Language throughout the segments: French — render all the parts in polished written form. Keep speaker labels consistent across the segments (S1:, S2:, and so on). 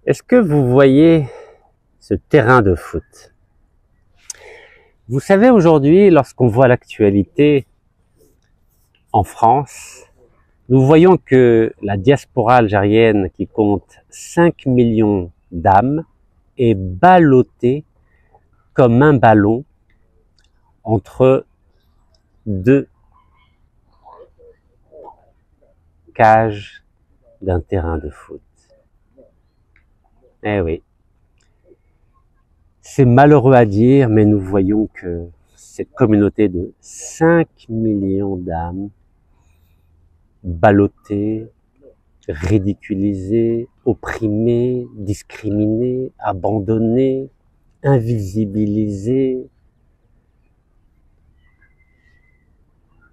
S1: Est-ce que vous voyez ce terrain de foot? Vous savez, aujourd'hui, lorsqu'on voit l'actualité en France, nous voyons que la diaspora algérienne, qui compte 5 millions d'âmes, est ballottée comme un ballon entre deux cages d'un terrain de foot. Eh oui. C'est malheureux à dire, mais nous voyons que cette communauté de 5 millions d'âmes, ballottées, ridiculisées, opprimées, discriminées, abandonnées, invisibilisées,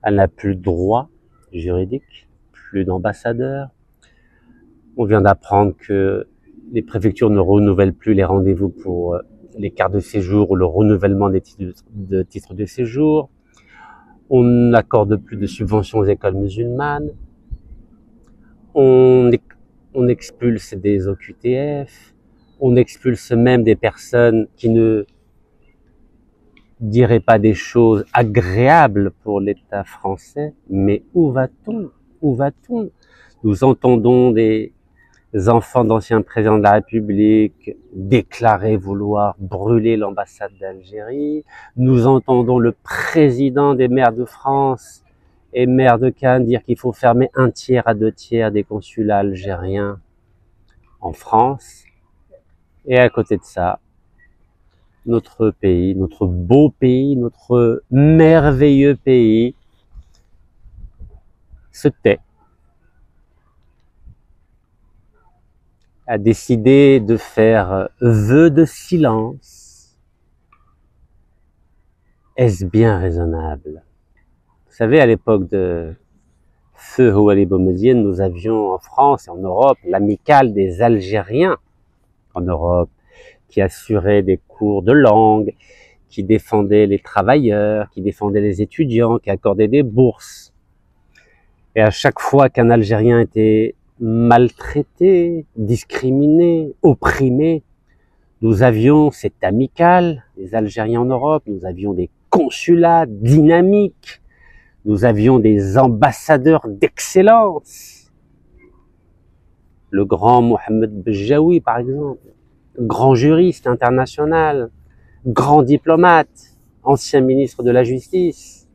S1: elle n'a plus de droit juridique, plus d'ambassadeur. On vient d'apprendre que les préfectures ne renouvellent plus les rendez-vous pour les cartes de séjour ou le renouvellement des titres de séjour. On n'accorde plus de subventions aux écoles musulmanes. On expulse des OQTF. On expulse même des personnes qui ne diraient pas des choses agréables pour l'État français. Mais où va-t-on? Où va-t-on? Nous entendons des enfants d'anciens présidents de la République déclarer vouloir brûler l'ambassade d'Algérie. Nous entendons le président des maires de France et maire de Cannes dire qu'il faut fermer 1/3 à 2/3 des consulats algériens en France. Et à côté de ça, notre pays, notre beau pays, notre merveilleux pays se tait, a décidé de faire vœu de silence. Est-ce bien raisonnable? Vous savez, à l'époque de Feu Houari Boumedienne, nous avions en France et en Europe l'amicale des Algériens en Europe, qui assurait des cours de langue, qui défendait les travailleurs, qui défendait les étudiants, qui accordait des bourses. Et à chaque fois qu'un Algérien était maltraités, discriminés, opprimés. Nous avions cette amicale des Algériens en Europe, nous avions des consulats dynamiques, nous avions des ambassadeurs d'excellence. Le grand Mohamed Bejaoui, par exemple, grand juriste international, grand diplomate, ancien ministre de la Justice.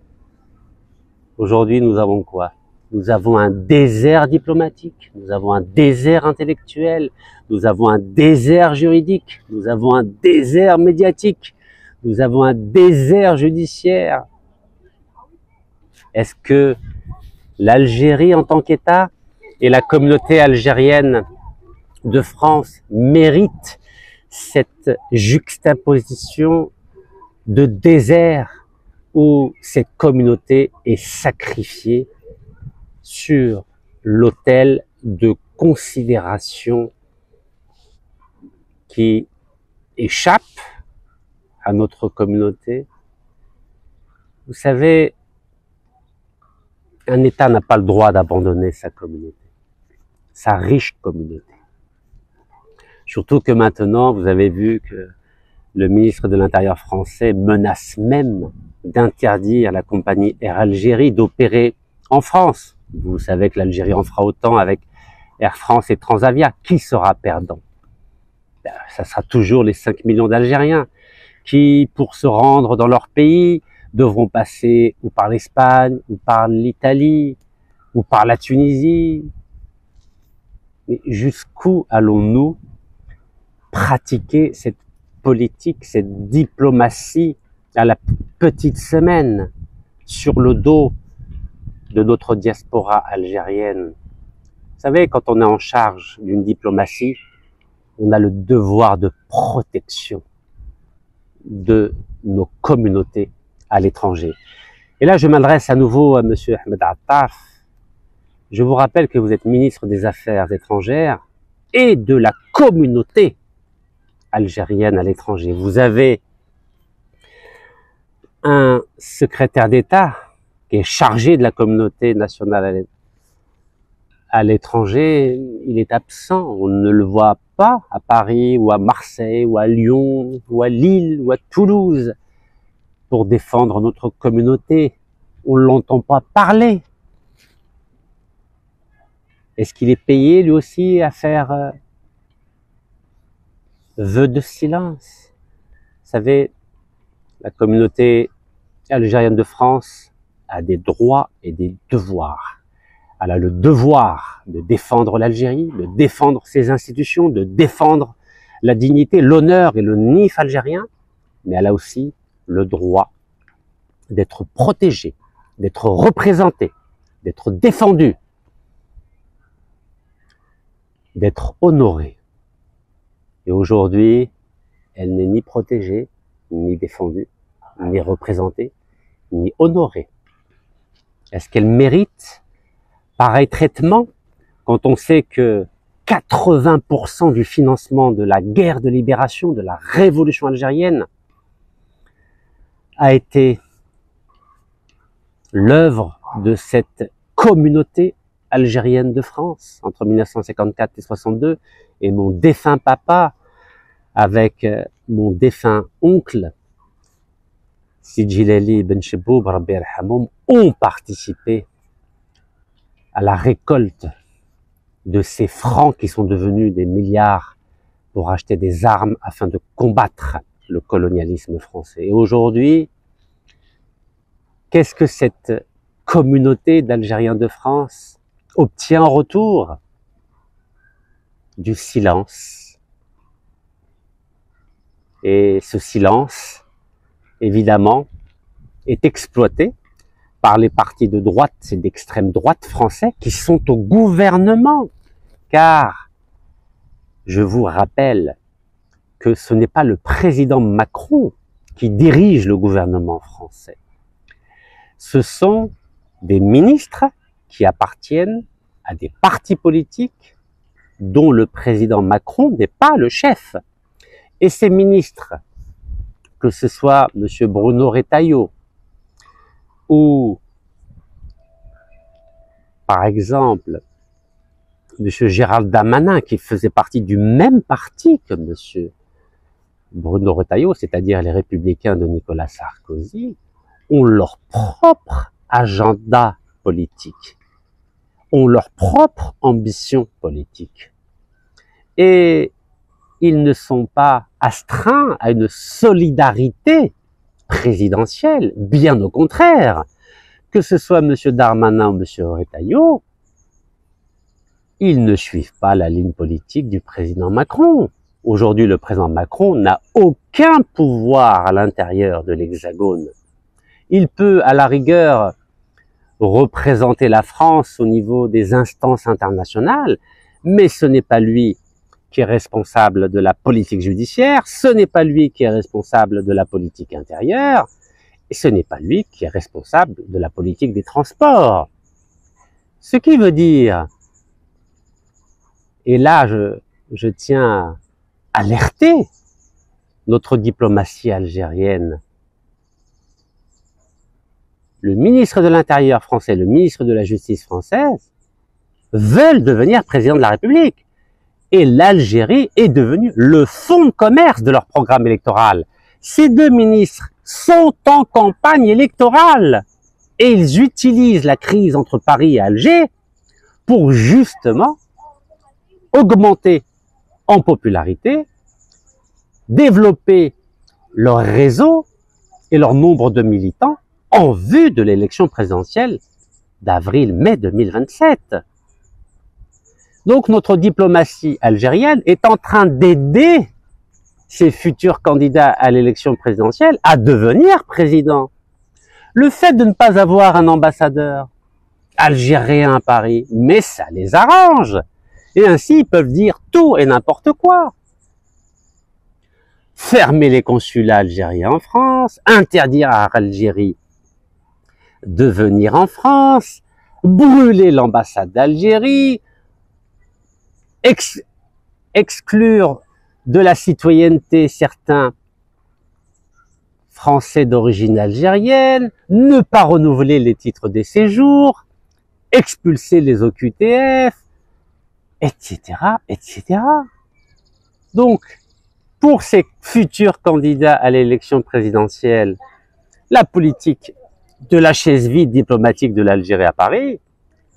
S1: Aujourd'hui, nous avons quoi? Nous avons un désert diplomatique, nous avons un désert intellectuel, nous avons un désert juridique, nous avons un désert médiatique, nous avons un désert judiciaire. Est-ce que l'Algérie en tant qu'État et la communauté algérienne de France méritent cette juxtaposition de désert où cette communauté est sacrifiée sur l'autel de considération qui échappe à notre communauté? Vous savez, un État n'a pas le droit d'abandonner sa communauté, sa riche communauté. Surtout que maintenant, vous avez vu que le ministre de l'Intérieur français menace même d'interdire la compagnie Air Algérie d'opérer en France. Vous savez que l'Algérie en fera autant avec Air France et Transavia. Qui sera perdant? Ça sera toujours les 5 millions d'Algériens qui, pour se rendre dans leur pays, devront passer ou par l'Espagne, ou par l'Italie, ou par la Tunisie. Mais jusqu'où allons-nous pratiquer cette politique, cette diplomatie à la petite semaine sur le dos de notre diaspora algérienne? Vous savez, quand on est en charge d'une diplomatie, on a le devoir de protection de nos communautés à l'étranger. Et là, je m'adresse à nouveau à Monsieur Ahmed Attaf. Je vous rappelle que vous êtes ministre des Affaires étrangères et de la communauté algérienne à l'étranger. Vous avez un secrétaire d'État qui est chargé de la communauté nationale à l'étranger, il est absent. On ne le voit pas à Paris ou à Marseille ou à Lyon ou à Lille ou à Toulouse pour défendre notre communauté. On ne l'entend pas parler. Est-ce qu'il est payé lui aussi à faire vœu de silence? Vous savez, la communauté algérienne de France a des droits et des devoirs. Elle a le devoir de défendre l'Algérie, de défendre ses institutions, de défendre la dignité, l'honneur et le NIF algérien, mais elle a aussi le droit d'être protégée, d'être représentée, d'être défendue, d'être honorée. Et aujourd'hui, elle n'est ni protégée, ni défendue, ni représentée, ni honorée. Est-ce qu'elle mérite pareil traitement quand on sait que 80% du financement de la guerre de libération, de la révolution algérienne, a été l'œuvre de cette communauté algérienne de France entre 1954 et 62, et mon défunt papa avec mon défunt oncle Sidjilali Ben Cheboub Rabbi Yarhamoum ont participé à la récolte de ces francs qui sont devenus des milliards pour acheter des armes afin de combattre le colonialisme français. Et aujourd'hui, qu'est-ce que cette communauté d'Algériens de France obtient en retour? Du silence. Et ce silence, évidemment, est exploité par les partis de droite et d'extrême droite français qui sont au gouvernement. Car, je vous rappelle que ce n'est pas le président Macron qui dirige le gouvernement français. Ce sont des ministres qui appartiennent à des partis politiques dont le président Macron n'est pas le chef. Et ces ministres, que ce soit M. Bruno Retailleau, ou par exemple M. Gérald Darmanin, qui faisait partie du même parti que M. Bruno Retailleau, c'est-à-dire les Républicains de Nicolas Sarkozy, ont leur propre agenda politique, ont leur propre ambition politique. Et ils ne sont pas astreints à une solidarité présidentielle, bien au contraire. Que ce soit M. Darmanin ou M. Retailleau, ils ne suivent pas la ligne politique du président Macron. Aujourd'hui, le président Macron n'a aucun pouvoir à l'intérieur de l'Hexagone. Il peut, à la rigueur, représenter la France au niveau des instances internationales, mais ce n'est pas lui qui est responsable de la politique judiciaire, ce n'est pas lui qui est responsable de la politique intérieure, et ce n'est pas lui qui est responsable de la politique des transports. Ce qui veut dire, et là je tiens à alerter notre diplomatie algérienne, le ministre de l'Intérieur français, le ministre de la Justice française veulent devenir président de la République. Et l'Algérie est devenue le fonds de commerce de leur programme électoral. Ces deux ministres sont en campagne électorale et ils utilisent la crise entre Paris et Alger pour justement augmenter en popularité, développer leur réseau et leur nombre de militants en vue de l'élection présidentielle d'avril-mai 2027. Donc notre diplomatie algérienne est en train d'aider ces futurs candidats à l'élection présidentielle à devenir présidents. Le fait de ne pas avoir un ambassadeur algérien à Paris, mais ça les arrange. Et ainsi, ils peuvent dire tout et n'importe quoi. Fermer les consulats algériens en France, interdire à Algérie de venir en France, brûler l'ambassade d'Algérie, exclure de la citoyenneté certains Français d'origine algérienne, ne pas renouveler les titres de séjour, expulser les OQTF, etc., etc. Donc, pour ces futurs candidats à l'élection présidentielle, la politique de la chaise vide diplomatique de l'Algérie à Paris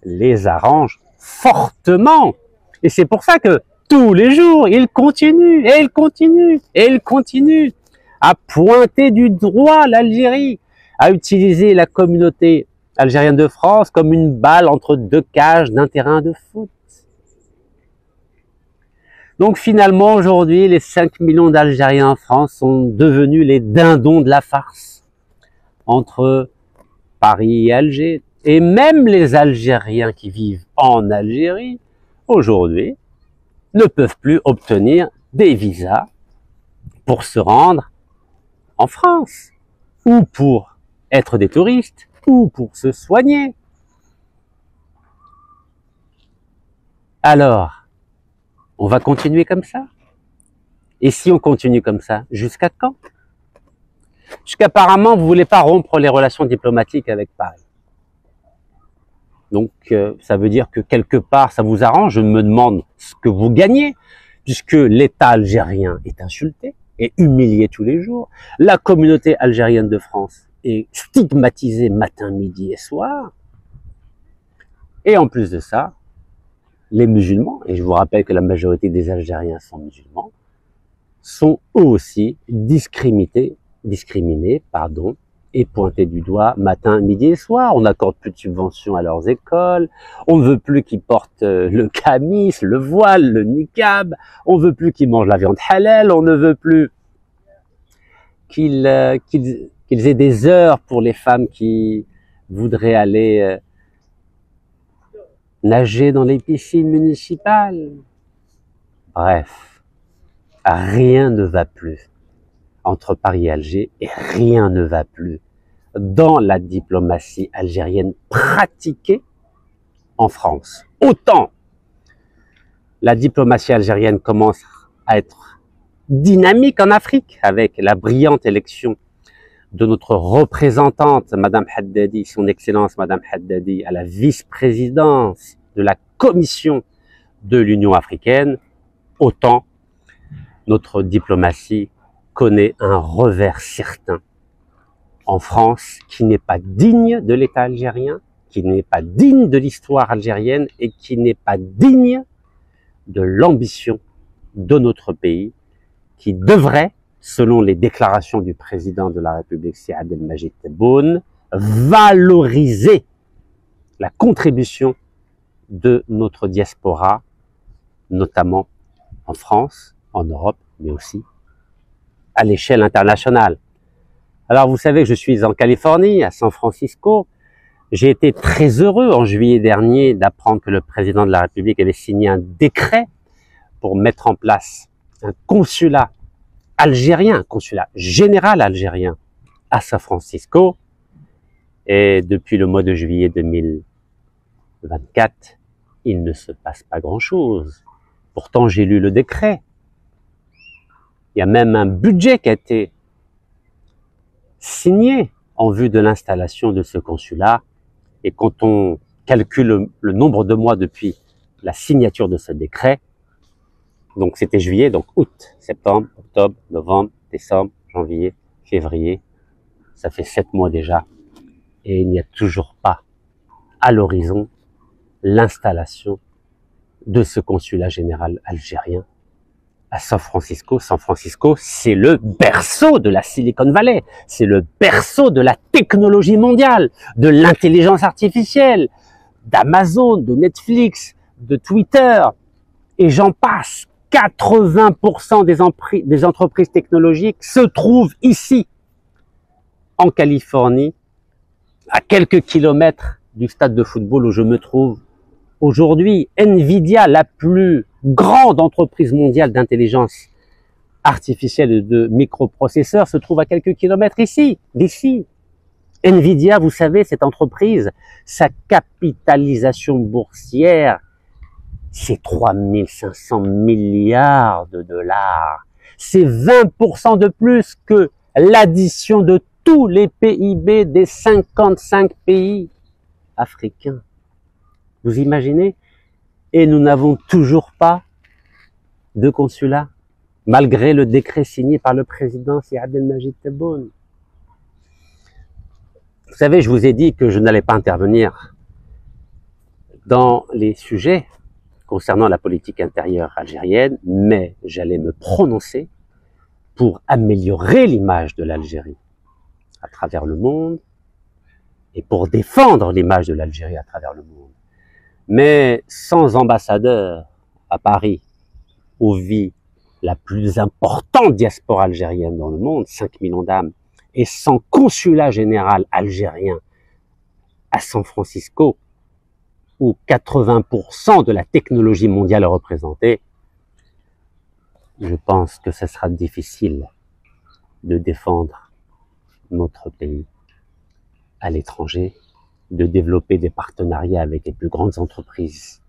S1: les arrange fortement. Et c'est pour ça que tous les jours, ils continuent, et ils continuent, et ils continuent à pointer du doigt l'Algérie, à utiliser la communauté algérienne de France comme une balle entre deux cages d'un terrain de foot. Donc finalement, aujourd'hui, les 5 millions d'Algériens en France sont devenus les dindons de la farce entre Paris et Alger. Et même les Algériens qui vivent en Algérie, aujourd'hui, ne peuvent plus obtenir des visas pour se rendre en France, ou pour être des touristes, ou pour se soigner. Alors, on va continuer comme ça? Et si on continue comme ça, jusqu'à quand? Jusqu'apparemment, vous voulez pas rompre les relations diplomatiques avec Paris. Donc, ça veut dire que quelque part, ça vous arrange. Je me demande ce que vous gagnez, puisque l'État algérien est insulté et humilié tous les jours. La communauté algérienne de France est stigmatisée matin, midi et soir. Et en plus de ça, les musulmans, et je vous rappelle que la majorité des Algériens sont musulmans, sont eux aussi discriminés, et pointés du doigt matin, midi et soir. On n'accorde plus de subventions à leurs écoles, on ne veut plus qu'ils portent le kamis, le voile, le niqab, on ne veut plus qu'ils mangent la viande halal, on ne veut plus qu'ils aient des heures pour les femmes qui voudraient aller nager dans les piscines municipales. Bref, rien ne va plus entre Paris et Alger, et rien ne va plus dans la diplomatie algérienne pratiquée en France. Autant la diplomatie algérienne commence à être dynamique en Afrique, avec la brillante élection de notre représentante, Madame Haddadi, son Excellence Madame Haddadi, à la vice-présidence de la Commission de l'Union africaine, autant notre diplomatie connaît un revers certain en France qui n'est pas digne de l'État algérien, qui n'est pas digne de l'histoire algérienne et qui n'est pas digne de l'ambition de notre pays, qui devrait, selon les déclarations du président de la République, Saïd Abdelmajid Tebboune, valoriser la contribution de notre diaspora, notamment en France, en Europe, mais aussi à l'échelle internationale. Alors vous savez que je suis en Californie, à San Francisco. J'ai été très heureux en juillet dernier d'apprendre que le président de la République avait signé un décret pour mettre en place un consulat algérien, un consulat général algérien à San Francisco. Et depuis le mois de juillet 2024, il ne se passe pas grand-chose. Pourtant, j'ai lu le décret. Il y a même un budget qui a été signé en vue de l'installation de ce consulat. Et quand on calcule le nombre de mois depuis la signature de ce décret, donc c'était juillet, donc août, septembre, octobre, novembre, décembre, janvier, février, ça fait 7 mois déjà. Et il n'y a toujours pas à l'horizon l'installation de ce consulat général algérien à San Francisco. San Francisco, c'est le berceau de la Silicon Valley, c'est le berceau de la technologie mondiale, de l'intelligence artificielle, d'Amazon, de Netflix, de Twitter, et j'en passe. 80% des entreprises technologiques se trouvent ici, en Californie, à quelques kilomètres du stade de football où je me trouve aujourd'hui. Nvidia, la plus grande entreprise mondiale d'intelligence artificielle et de microprocesseurs, se trouve à quelques kilomètres d'ici. Nvidia, vous savez, cette entreprise, sa capitalisation boursière, c'est 3500 milliards de dollars. C'est 20% de plus que l'addition de tous les PIB des 55 pays africains. Vous imaginez? Et nous n'avons toujours pas de consulat, malgré le décret signé par le président Sy Abdelmajid Tebboune. Vous savez, je vous ai dit que je n'allais pas intervenir dans les sujets concernant la politique intérieure algérienne, mais j'allais me prononcer pour améliorer l'image de l'Algérie à travers le monde et pour défendre l'image de l'Algérie à travers le monde. Mais sans ambassadeur à Paris, où vit la plus importante diaspora algérienne dans le monde, 5 millions d'âmes, et sans consulat général algérien à San Francisco, où 80% de la technologie mondiale est représentée, je pense que ce sera difficile de défendre notre pays à l'étranger, de développer des partenariats avec les plus grandes entreprises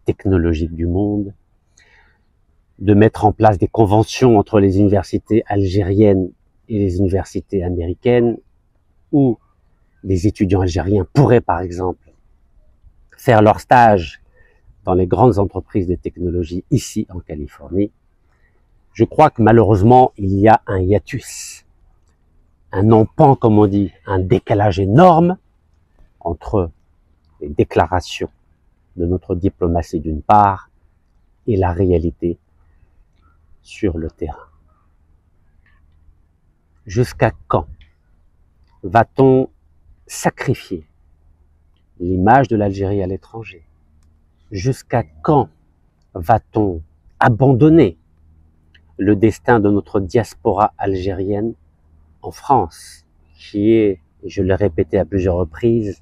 S1: technologiques du monde, de mettre en place des conventions entre les universités algériennes et les universités américaines, où les étudiants algériens pourraient, par exemple, faire leur stage dans les grandes entreprises de technologie ici en Californie. Je crois que malheureusement, il y a un hiatus, un non-pan, comme on dit, un décalage énorme entre les déclarations de notre diplomatie d'une part et la réalité sur le terrain. Jusqu'à quand va-t-on sacrifier l'image de l'Algérie à l'étranger? Jusqu'à quand va-t-on abandonner le destin de notre diaspora algérienne en France, qui est, et je l'ai répété à plusieurs reprises,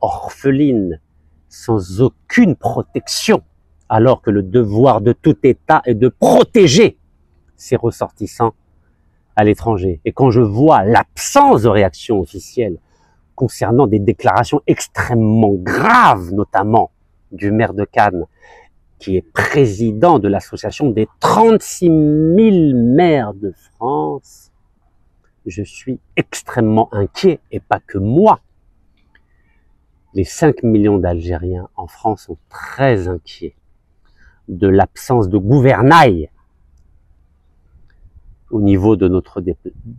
S1: orpheline, sans aucune protection, alors que le devoir de tout État est de protéger ses ressortissants à l'étranger. Et quand je vois l'absence de réaction officielle concernant des déclarations extrêmement graves, notamment du maire de Cannes, qui est président de l'association des 36 000 maires de France, je suis extrêmement inquiet, et pas que moi. Les 5 millions d'Algériens en France sont très inquiets de l'absence de gouvernail au niveau de notre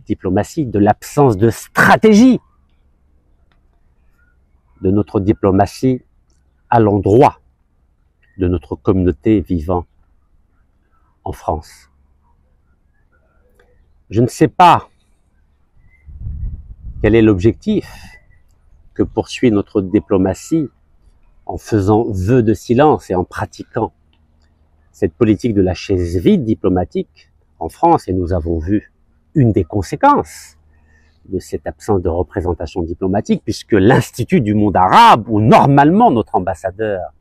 S1: diplomatie, de l'absence de stratégie de notre diplomatie à l'endroit de notre communauté vivant en France. Je ne sais pas quel est l'objectif que poursuit notre diplomatie en faisant vœu de silence et en pratiquant cette politique de la chaise vide diplomatique en France, et nous avons vu une des conséquences de cette absence de représentation diplomatique, puisque l'Institut du monde arabe, où normalement notre ambassadeur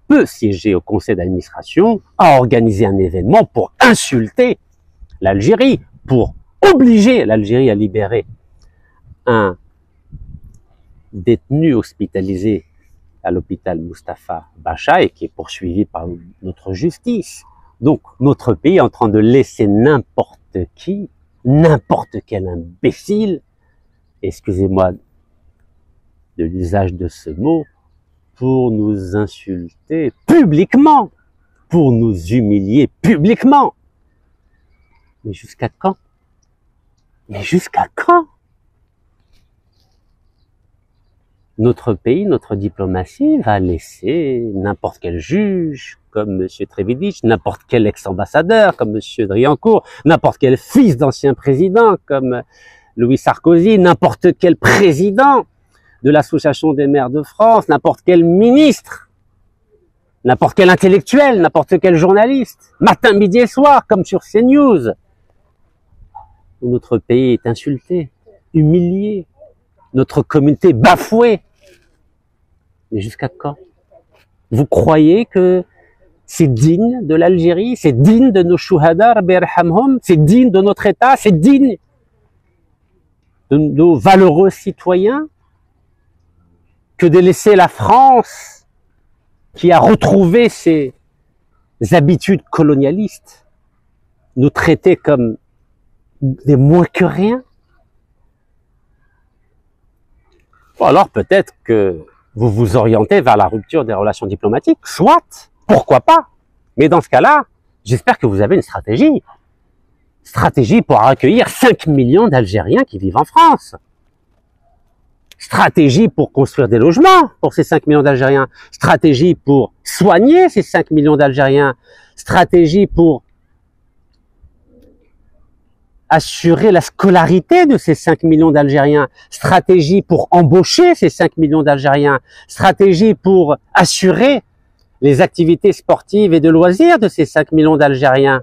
S1: peut siéger au conseil d'administration, a organisé un événement pour insulter l'Algérie, pour obliger l'Algérie à libérer un détenu hospitalisé à l'hôpital Mustapha Bacha et qui est poursuivi par notre justice. Donc notre pays est en train de laisser n'importe qui, n'importe quel imbécile, excusez-moi de l'usage de ce mot, pour nous insulter publiquement, pour nous humilier publiquement. Mais jusqu'à quand? Mais jusqu'à quand? Notre pays, notre diplomatie va laisser n'importe quel juge, comme M. Trévidic, n'importe quel ex-ambassadeur, comme M. Driancourt, n'importe quel fils d'ancien président, comme Louis Sarkozy, n'importe quel président de l'Association des maires de France, n'importe quel ministre, n'importe quel intellectuel, n'importe quel journaliste, matin, midi et soir, comme sur CNews, où notre pays est insulté, humilié, notre communauté bafouée. Mais jusqu'à quand? Vous croyez que c'est digne de l'Algérie, c'est digne de nos chouhada, Rabbi yarhamhum, c'est digne de notre État, c'est digne de nos valeureux citoyens que de laisser la France, qui a retrouvé ses habitudes colonialistes, nous traiter comme des moins que rien? Bon, alors peut-être que vous vous orientez vers la rupture des relations diplomatiques, soit, pourquoi pas. Mais dans ce cas-là, j'espère que vous avez une stratégie. Stratégie pour accueillir 5 millions d'Algériens qui vivent en France. Stratégie pour construire des logements pour ces 5 millions d'Algériens. Stratégie pour soigner ces 5 millions d'Algériens. Stratégie pour assurer la scolarité de ces 5 millions d'Algériens, stratégie pour embaucher ces 5 millions d'Algériens, stratégie pour assurer les activités sportives et de loisirs de ces 5 millions d'Algériens.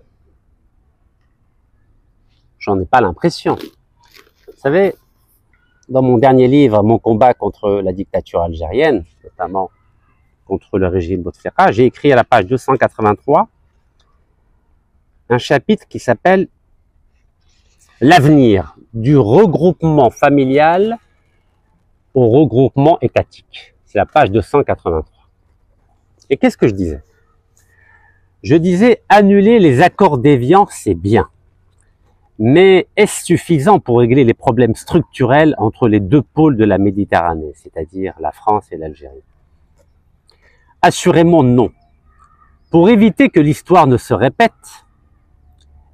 S1: J'en ai pas l'impression. Vous savez, dans mon dernier livre, Mon combat contre la dictature algérienne, notamment contre le régime Bouteflika, j'ai écrit à la page 283 un chapitre qui s'appelle l'avenir du regroupement familial au regroupement étatique. C'est la page 283. Et qu'est-ce que je disais? Je disais, annuler les accords d'Évian, c'est bien. Mais est-ce suffisant pour régler les problèmes structurels entre les deux pôles de la Méditerranée, c'est-à-dire la France et l'Algérie? Assurément non. Pour éviter que l'histoire ne se répète,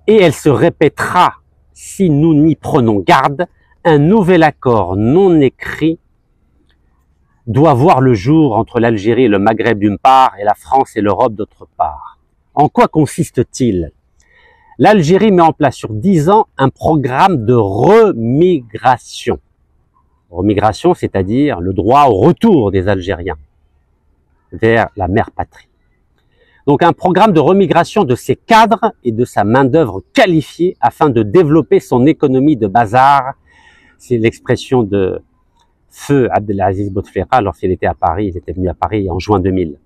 S1: et elle se répétera si nous n'y prenons garde, un nouvel accord non écrit doit voir le jour entre l'Algérie et le Maghreb d'une part et la France et l'Europe d'autre part. En quoi consiste-t-il? L'Algérie met en place sur 10 ans un programme de remigration. Remigration, c'est-à-dire le droit au retour des Algériens vers la mère patrie. Donc un programme de remigration de ses cadres et de sa main-d'œuvre qualifiée afin de développer son économie de bazar. C'est l'expression de feu Abdelaziz Bouteflika lorsqu'il était à Paris. Il était venu à Paris en juin 2000.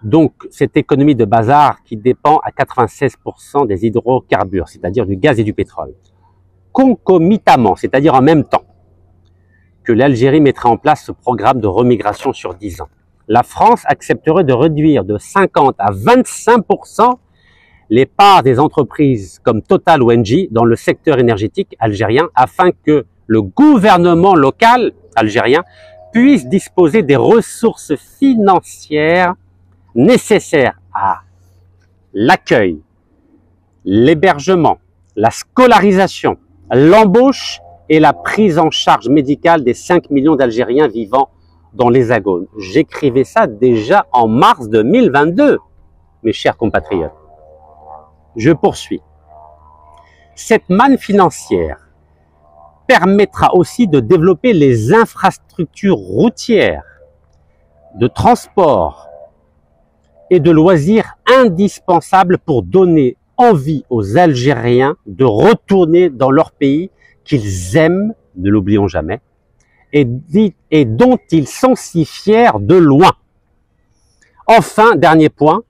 S1: Donc cette économie de bazar qui dépend à 96% des hydrocarbures, c'est-à-dire du gaz et du pétrole. Concomitamment, c'est-à-dire en même temps que l'Algérie mettrait en place ce programme de remigration sur 10 ans. La France accepterait de réduire de 50 à 25% les parts des entreprises comme Total ou Engie dans le secteur énergétique algérien afin que le gouvernement local algérien puisse disposer des ressources financières nécessaires à l'accueil, l'hébergement, la scolarisation, l'embauche et la prise en charge médicale des 5 millions d'Algériens vivant dans l'Hexagone. J'écrivais ça déjà en mars 2022, mes chers compatriotes. Je poursuis. Cette manne financière permettra aussi de développer les infrastructures routières, de transport et de loisirs indispensables pour donner envie aux Algériens de retourner dans leur pays qu'ils aiment, ne l'oublions jamais, et dont ils sont si fiers de loin. Enfin, dernier point,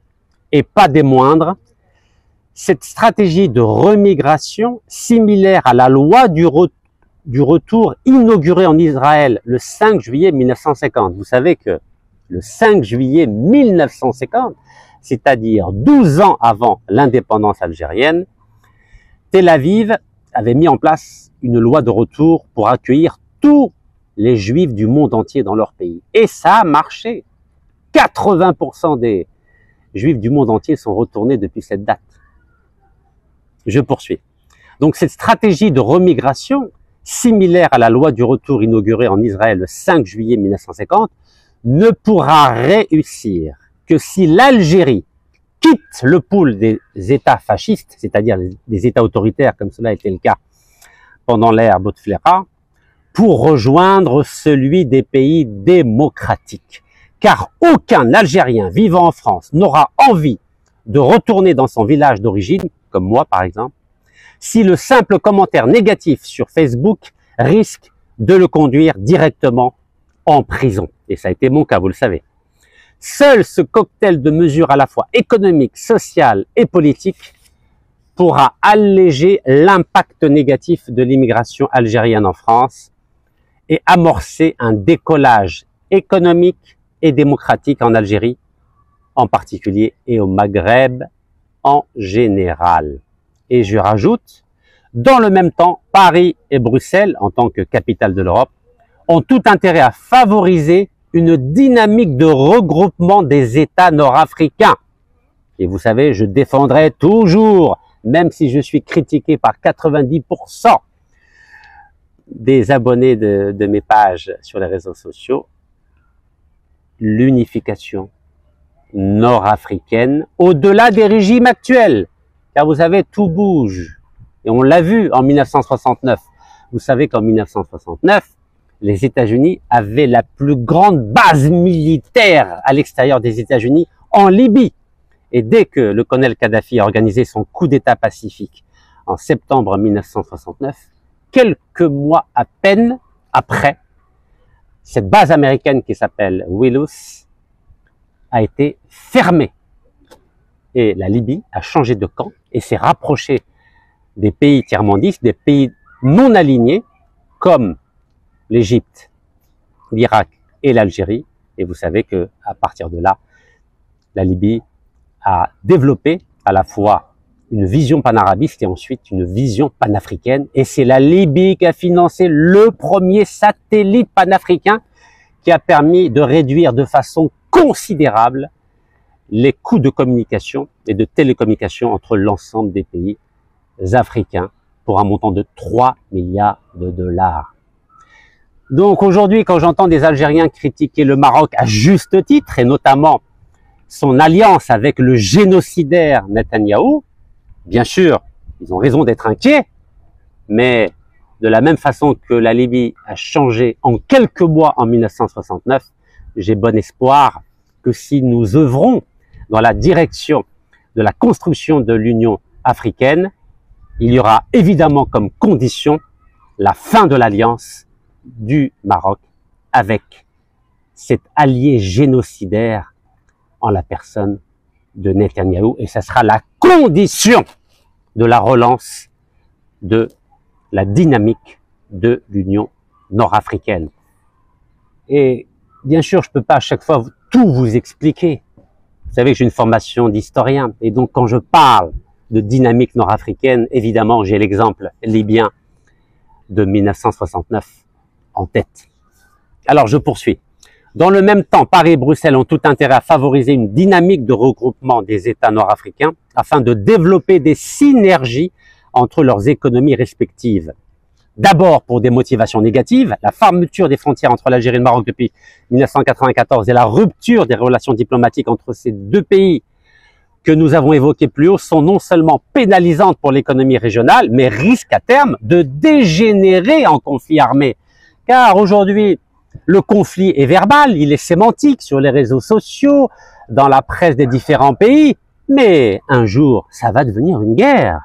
S1: et pas des moindres, cette stratégie de remigration, similaire à la loi du retour inaugurée en Israël le 5 juillet 1950. Vous savez que le 5 juillet 1950, c'est-à-dire 12 ans avant l'indépendance algérienne, Tel Aviv avait mis en place une loi de retour pour accueillir tous les Juifs du monde entier dans leur pays. Et ça a marché. 80% des Juifs du monde entier sont retournés depuis cette date. Je poursuis. Donc cette stratégie de remigration, similaire à la loi du retour inaugurée en Israël le 5 juillet 1950, ne pourra réussir que si l'Algérie quitte le pool des États fascistes, c'est-à-dire des États autoritaires, comme cela était le cas pendant l'ère Bouteflika, pour rejoindre celui des pays démocratiques. Car aucun Algérien vivant en France n'aura envie de retourner dans son village d'origine, comme moi par exemple, si le simple commentaire négatif sur Facebook risque de le conduire directement en prison. Et ça a été mon cas, vous le savez. Seul ce cocktail de mesures à la fois économiques, sociales et politiques pourra alléger l'impact négatif de l'immigration algérienne en France et amorcer un décollage économique et démocratique en Algérie en particulier et au Maghreb en général. Et je rajoute, dans le même temps, Paris et Bruxelles, en tant que capitale de l'Europe, ont tout intérêt à favoriser une dynamique de regroupement des États nord-africains. Et vous savez, je défendrai toujours, même si je suis critiqué par 90% des abonnés de mes pages sur les réseaux sociaux, l'unification nord-africaine au-delà des régimes actuels. Car vous savez, tout bouge. Et on l'a vu en 1969. Vous savez qu'en 1969, les États-Unis avaient la plus grande base militaire à l'extérieur des États-Unis en Libye. Et dès que le colonel Kadhafi a organisé son coup d'État pacifique en septembre 1969, quelques mois à peine après, cette base américaine qui s'appelle Willows a été fermée. Et la Libye a changé de camp et s'est rapprochée des pays tiers-mondistes, des pays non alignés, comme l'Égypte, l'Irak et l'Algérie. Et vous savez que à partir de là, la Libye a développé à la fois une vision panarabiste et ensuite une vision panafricaine. Et c'est la Libye qui a financé le premier satellite panafricain qui a permis de réduire de façon considérable les coûts de communication et de télécommunication entre l'ensemble des pays africains pour un montant de 3 milliards de dollars. Donc aujourd'hui, quand j'entends des Algériens critiquer le Maroc à juste titre, et notamment son alliance avec le génocidaire Netanyahou, bien sûr, ils ont raison d'être inquiets, mais de la même façon que la Libye a changé en quelques mois en 1969, j'ai bon espoir que si nous œuvrons dans la direction de la construction de l'Union africaine, il y aura évidemment comme condition la fin de l'alliance du Maroc avec cet allié génocidaire en la personne de Netanyahou, et ça sera la condition de la relance de la dynamique de l'Union nord-africaine. Et bien sûr, je ne peux pas à chaque fois tout vous expliquer. Vous savez que j'ai une formation d'historien, et donc quand je parle de dynamique nord-africaine, évidemment, j'ai l'exemple libyen de 1969 en tête. Alors, je poursuis. Dans le même temps, Paris et Bruxelles ont tout intérêt à favoriser une dynamique de regroupement des États nord-africains afin de développer des synergies entre leurs économies respectives. D'abord pour des motivations négatives, la fermeture des frontières entre l'Algérie et le Maroc depuis 1994 et la rupture des relations diplomatiques entre ces deux pays que nous avons évoquées plus haut sont non seulement pénalisantes pour l'économie régionale, mais risquent à terme de dégénérer en conflit armé. Car aujourd'hui, le conflit est verbal, il est sémantique sur les réseaux sociaux, dans la presse des différents pays, mais un jour, ça va devenir une guerre.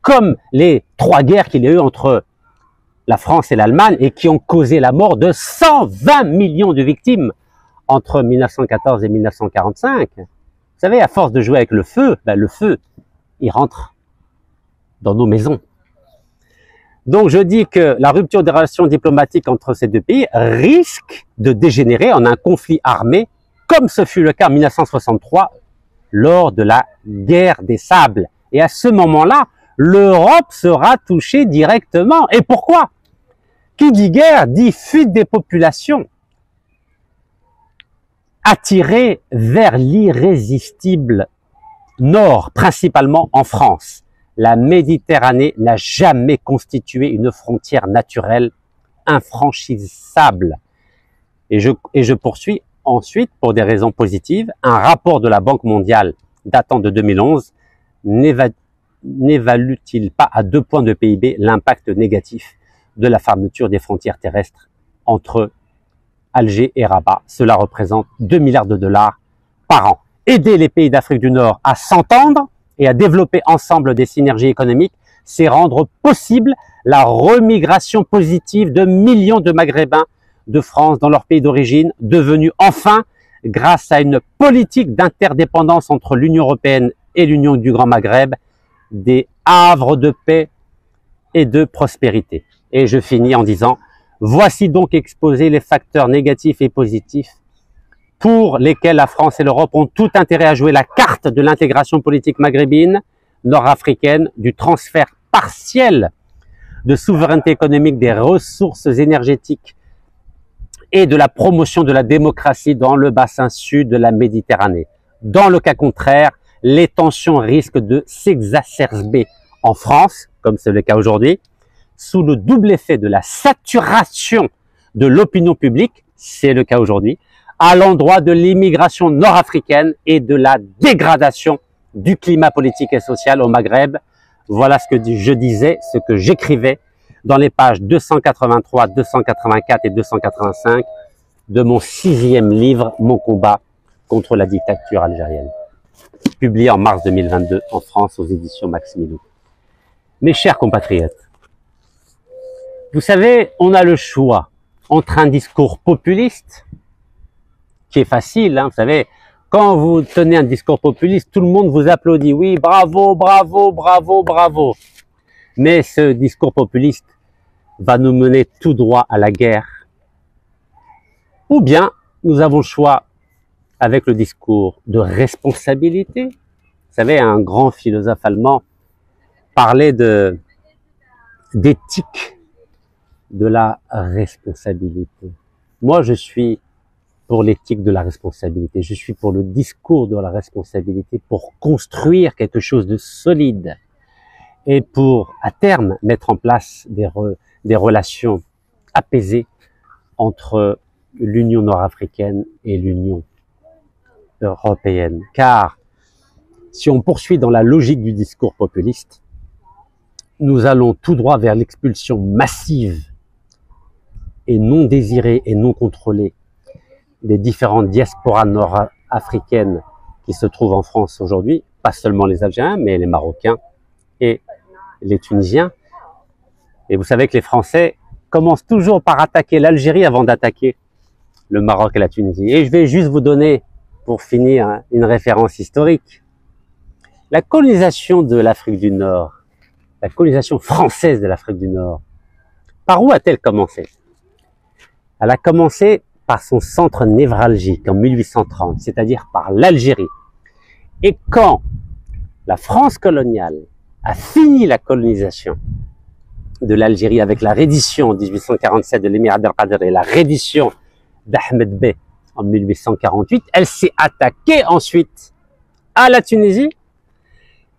S1: Comme les 3 guerres qu'il y a eu entre la France et l'Allemagne et qui ont causé la mort de 120 millions de victimes entre 1914 et 1945. Vous savez, à force de jouer avec le feu, il rentre dans nos maisons. Donc je dis que la rupture des relations diplomatiques entre ces deux pays risque de dégénérer en un conflit armé, comme ce fut le cas en 1963 lors de la guerre des sables. Et à ce moment-là, l'Europe sera touchée directement. Et pourquoi? Qui dit guerre dit fuite des populations, attirées vers l'irrésistible nord, principalement en France. La Méditerranée n'a jamais constitué une frontière naturelle infranchissable. Et je poursuis ensuite, pour des raisons positives, un rapport de la Banque mondiale datant de 2011 n'évalue-t-il pas à 2 points de PIB l'impact négatif de la fermeture des frontières terrestres entre Alger et Rabat? Cela représente 2 milliards de dollars par an. Aider les pays d'Afrique du Nord à s'entendre et à développer ensemble des synergies économiques, c'est rendre possible la remigration positive de millions de Maghrébins de France dans leur pays d'origine, devenus enfin, grâce à une politique d'interdépendance entre l'Union européenne et l'Union du Grand Maghreb, des havres de paix et de prospérité. Et je finis en disant, voici donc exposés les facteurs négatifs et positifs pour lesquels la France et l'Europe ont tout intérêt à jouer la carte de l'intégration politique maghrébine, nord-africaine, du transfert partiel de souveraineté économique des ressources énergétiques et de la promotion de la démocratie dans le bassin sud de la Méditerranée. Dans le cas contraire, les tensions risquent de s'exacerber en France, comme c'est le cas aujourd'hui, sous le double effet de la saturation de l'opinion publique, c'est le cas aujourd'hui, à l'endroit de l'immigration nord-africaine et de la dégradation du climat politique et social au Maghreb. Voilà ce que je disais, ce que j'écrivais dans les pages 283, 284 et 285 de mon 6e livre, Mon combat contre la dictature algérienne, publié en mars 2022 en France aux éditions Maximilou. Mes chers compatriotes, vous savez, on a le choix entre un discours populiste, qui est facile, hein, vous savez, quand vous tenez un discours populiste, tout le monde vous applaudit. Oui, bravo, bravo, bravo, bravo. Mais ce discours populiste va nous mener tout droit à la guerre. Ou bien, nous avons le choix avec le discours de responsabilité. Vous savez, un grand philosophe allemand parlait d'éthique, de la responsabilité. Moi, je suis pour l'éthique de la responsabilité. Je suis pour le discours de la responsabilité, pour construire quelque chose de solide et pour, à terme, mettre en place des relations apaisées entre l'Union nord-africaine et l'Union européenne. Car si on poursuit dans la logique du discours populiste, nous allons tout droit vers l'expulsion massive et non désirée et non contrôlée des différentes diasporas nord-africaines qui se trouvent en France aujourd'hui, pas seulement les Algériens, mais les Marocains et les Tunisiens. Et vous savez que les Français commencent toujours par attaquer l'Algérie avant d'attaquer le Maroc et la Tunisie. Et je vais juste vous donner, pour finir, une référence historique. La colonisation de l'Afrique du Nord, la colonisation française de l'Afrique du Nord, par où a-t-elle commencé? Elle a commencé par son centre névralgique en 1830, c'est-à-dire par l'Algérie. Et quand la France coloniale a fini la colonisation de l'Algérie avec la reddition en 1847 de l'émir Abdelkader et la reddition d'Ahmed Bey en 1848, elle s'est attaquée ensuite à la Tunisie,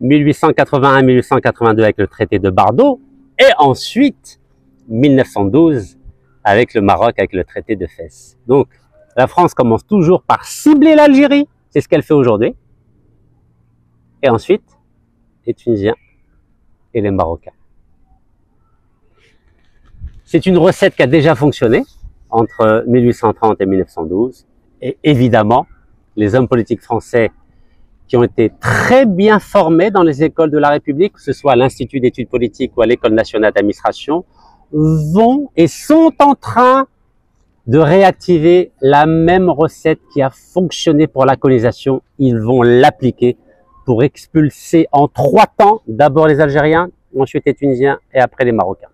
S1: 1881-1882 avec le traité de Bardo, et ensuite 1912 avec le Maroc, avec le traité de Fès. Donc, la France commence toujours par cibler l'Algérie, c'est ce qu'elle fait aujourd'hui, et ensuite les Tunisiens et les Marocains. C'est une recette qui a déjà fonctionné entre 1830 et 1912, et évidemment, les hommes politiques français qui ont été très bien formés dans les écoles de la République, que ce soit à l'Institut d'études politiques ou à l'École nationale d'administration, vont et sont en train de réactiver la même recette qui a fonctionné pour la colonisation. Ils vont l'appliquer pour expulser en 3 temps, d'abord les Algériens, ensuite les Tunisiens et après les Marocains.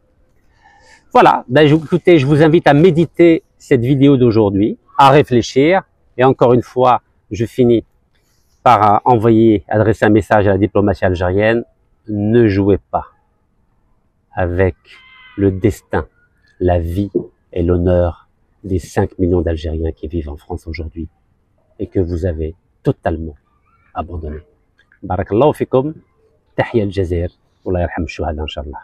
S1: Voilà, écoutez, je vous invite à méditer cette vidéo d'aujourd'hui, à réfléchir, et encore une fois, je finis par adresser un message à la diplomatie algérienne: ne jouez pas avec le destin, la vie et l'honneur des 5 millions d'Algériens qui vivent en France aujourd'hui et que vous avez totalement abandonné. Barakallahu fikum, tahiyya al-Jazair, wallah yarham shuhada inshallah.